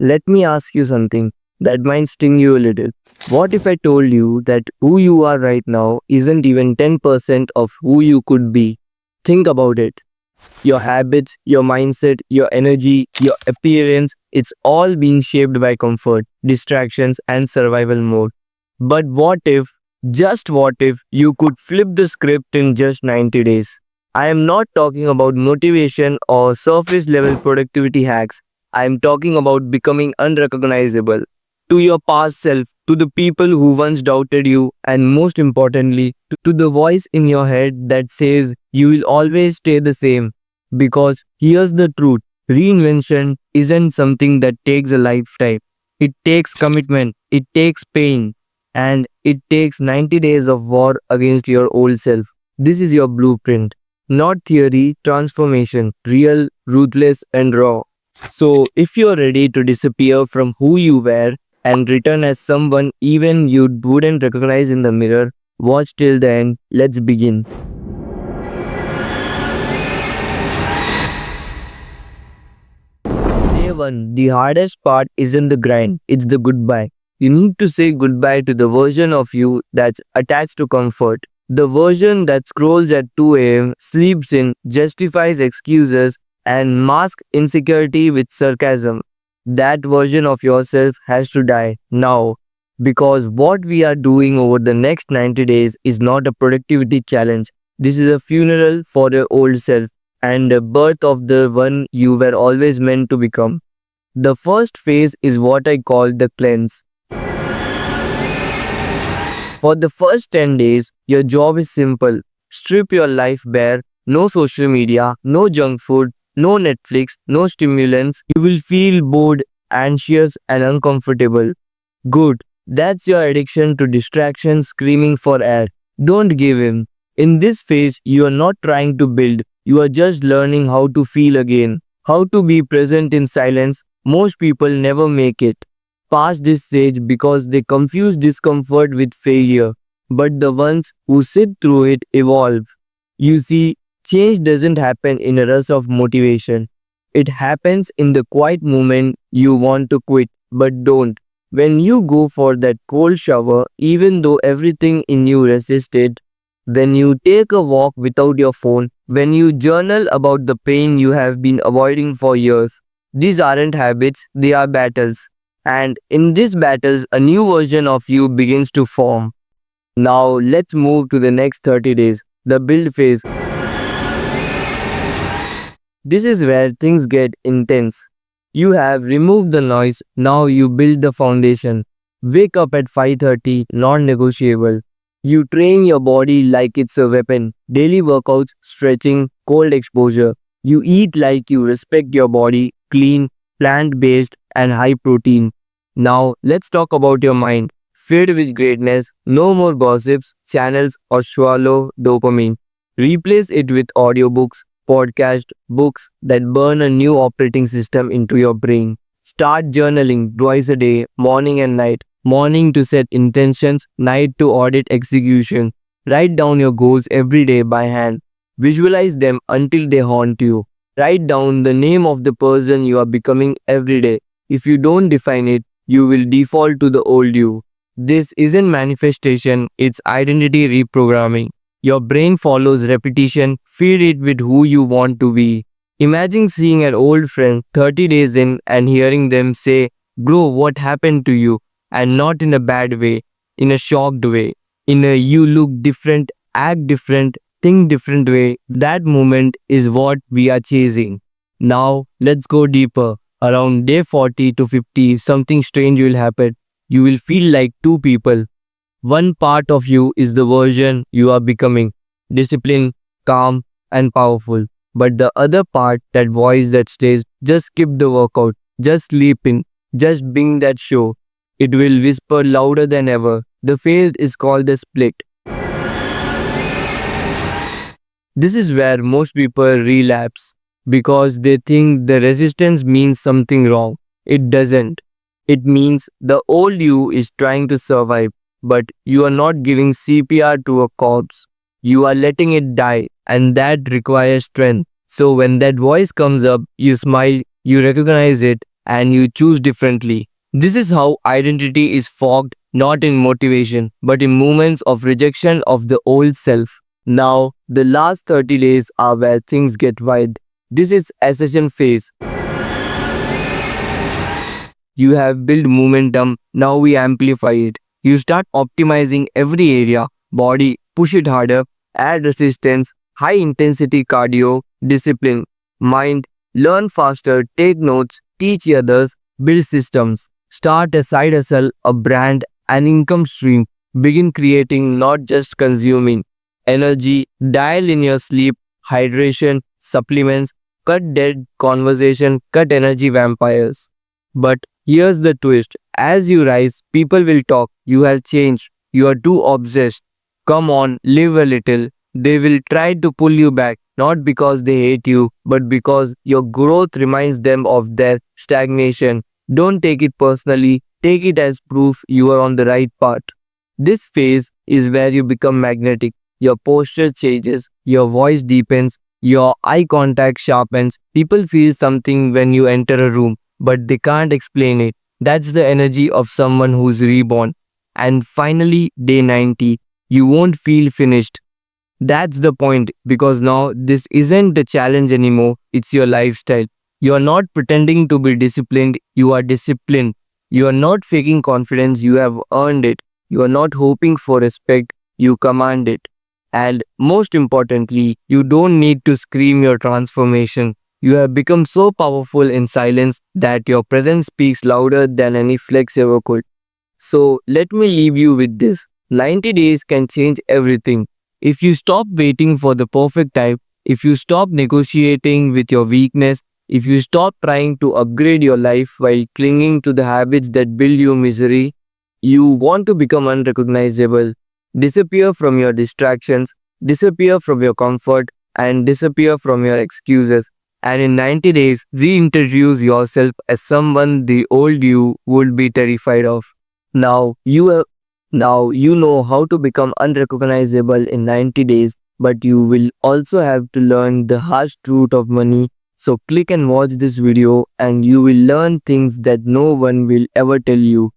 Let me ask you something that might sting you a little. What if I told you that who you are right now isn't even 10% of who you could be? Think about it. Your habits, your mindset, your energy, your appearance, it's all being shaped by comfort, distractions, and survival mode. But what if, just what if, you could flip the script in just 90 days? I am not talking about motivation or surface level productivity hacks. I am talking about becoming unrecognizable to your past self, to the people who once doubted you, and most importantly, to the voice in your head that says you will always stay the same. Because here's the truth, reinvention isn't something that takes a lifetime. It takes commitment, it takes pain, and it takes 90 days of war against your old self. This is your blueprint. Not theory, transformation, real, ruthless, and raw. So, if you're ready to disappear from who you were and return as someone even you wouldn't recognize in the mirror, watch till the end. Let's begin. Day 1. The hardest part isn't the grind, it's the goodbye. You need to say goodbye to the version of you that's attached to comfort. The version that scrolls at 2 a.m., sleeps in, justifies excuses, and masks insecurity with sarcasm. That version of yourself has to die now. Because what we are doing over the next 90 days is not a productivity challenge. This is a funeral for your old self and the birth of the one you were always meant to become. The first phase is what I call the cleanse. For the first 10 days, your job is simple. Strip your life bare, no social media, no junk food, no Netflix, no stimulants. You will feel bored, anxious, and uncomfortable. Good. That's your addiction to distraction screaming for air. Don't give in. In this phase, you are not trying to build, you are just learning how to feel again, how to be present in silence. Most people never make it past this stage because they confuse discomfort with failure. But the ones who sit through it evolve. You see, change doesn't happen in a rush of motivation. It happens in the quiet moment you want to quit but don't. When you go for that cold shower, even though everything in you resisted, when you take a walk without your phone, when you journal about the pain you have been avoiding for years, these aren't habits, they are battles. And in these battles, a new version of you begins to form. Now, let's move to the next 30 days, the build phase. This is where things get intense. You have removed the noise, now you build the foundation. Wake up at 5:30, non-negotiable. You train your body like it's a weapon. Daily workouts, stretching, cold exposure. You eat like you respect your body, clean, plant-based, and high protein. Now, let's talk about your mind. Filled with greatness, no more gossips, channels, or swallow dopamine. Replace it with audiobooks, podcasts, books that burn a new operating system into your brain. Start journaling twice a day, morning and night. Morning to set intentions, night to audit execution. Write down your goals every day by hand. Visualize them until they haunt you. Write down the name of the person you are becoming every day. If you don't define it, you will default to the old you. This isn't manifestation, it's identity reprogramming. Your brain follows repetition, feed it with who you want to be. Imagine seeing an old friend 30 days in and hearing them say, "Bro, what happened to you?" And not in a bad way, in a shocked way, in a you look different, act different, think different way. That moment is what we are chasing. Now, let's go deeper. Around day 40 to 50, something strange will happen. You will feel like two people. One part of you is the version you are becoming, disciplined, calm, and powerful. But the other part, that voice that says, just skip the workout, just sleep in, just being that show, it will whisper louder than ever. The phase is called the split. This is where most people relapse because they think the resistance means something wrong. It doesn't. It means the old you is trying to survive, but you are not giving CPR to a corpse. You are letting it die, and that requires strength. So when that voice comes up, you smile, you recognize it, and you choose differently. This is how identity is forged, not in motivation, but in moments of rejection of the old self. Now, the last 30 days are where things get wild. This is ascension phase. You have built momentum, now we amplify it. You start optimizing every area, body, push it harder, add resistance, high intensity cardio, discipline, mind, learn faster, take notes, teach others, build systems, start a side hustle, a brand, an income stream, begin creating, not just consuming. Energy, dial in your sleep, hydration, supplements, cut dead conversation, cut energy vampires. But here's the twist. As you rise, people will talk. You have changed. You are too obsessed. Come on, live a little. They will try to pull you back, not because they hate you, but because your growth reminds them of their stagnation. Don't take it personally, take it as proof you are on the right path. This phase is where you become magnetic. Your posture changes, your voice deepens, your eye contact sharpens. People feel something when you enter a room, but they can't explain it. That's the energy of someone who's reborn. And finally, day 90, you won't feel finished. That's the point because now this isn't a challenge anymore, it's your lifestyle. You are not pretending to be disciplined, you are disciplined. You are not faking confidence, you have earned it. You are not hoping for respect, you command it. And most importantly, you don't need to scream your transformation. You have become so powerful in silence that your presence speaks louder than any flex ever could. So let me leave you with this. 90 days can change everything. If you stop waiting for the perfect time, if you stop negotiating with your weakness, if you stop trying to upgrade your life while clinging to the habits that build you misery, you want to become unrecognizable. Disappear from your distractions, disappear from your comfort, and disappear from your excuses. And in 90 days, reintroduce yourself as someone the old you would be terrified of. Now you know how to become unrecognizable in 90 days, but you will also have to learn the harsh truth of money. So click and watch this video and you will learn things that no one will ever tell you.